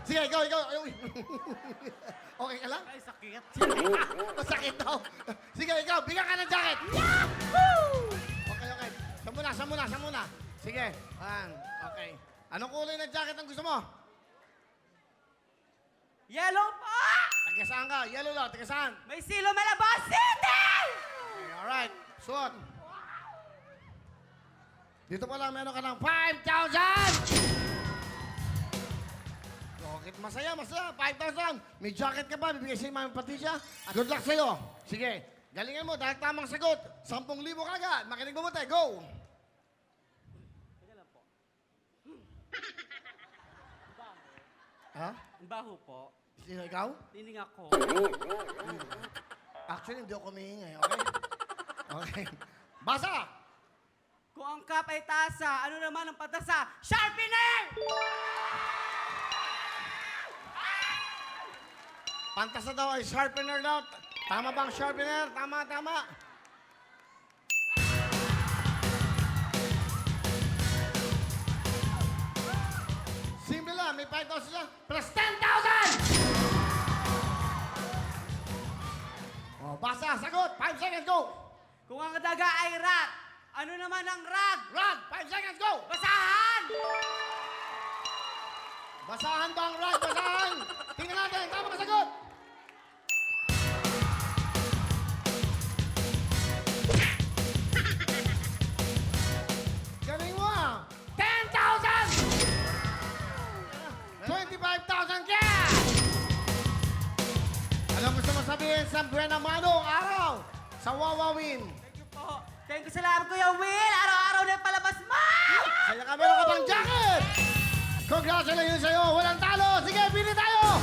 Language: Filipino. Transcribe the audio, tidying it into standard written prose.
Sige, ikaw. Uy. Okay ka lang? Ay, sakit. Masakit daw. Sige, ikaw, bigyan ka ng jacket. Okay. Siya muna. Sige. Okay. Anong kulay ng jacket ang gusto mo? Yellow po! Taga saan ka? Yellow lang. Taga saan? May silo Malabon City! Okay, alright. Suot. Dito pa lang meron ka ng 5,000! Bakit masaya. 5,000. May jacket ka ba? Bibigay sa'yo Mami Patricia? Good luck sa'yo. Sige. Galingan mo dahil tamang sagot. 10,000 kagad. Makinig mo tayo. Go! Ha? Ang baho po. Sino ikaw? Tining ako. Actually, hindi ako humihingi. Okay? Okay. Basa! Kung ang cup ay tasa, ano naman ang patasa? Sharpener! Pantasa daw ay sharpener daw. Tama bang sharpener? Tama. Simple lang. May 5,000 siya. Plus 10,000! Oh, basa. Sagot. 5 seconds. Go. Kung ang daga ay rat, ano naman ang rag? Rod. 5 seconds. Go. Basahan! Basahan ba ang rod? Basahan. Tingnan natin. Tama ka sagot. Galing mo ah. 10,000! 25,000 cash! Anong gusto mo sabihin sa Buena Manong araw? Sa Wawawin. Thank you po. Thank you sa lahat, Kuya Will. Araw-araw na yung palabas mo! Saya ka, meron ka pang jacket! Congratulations sa'yo! Walang talo! Sige, bili tayo!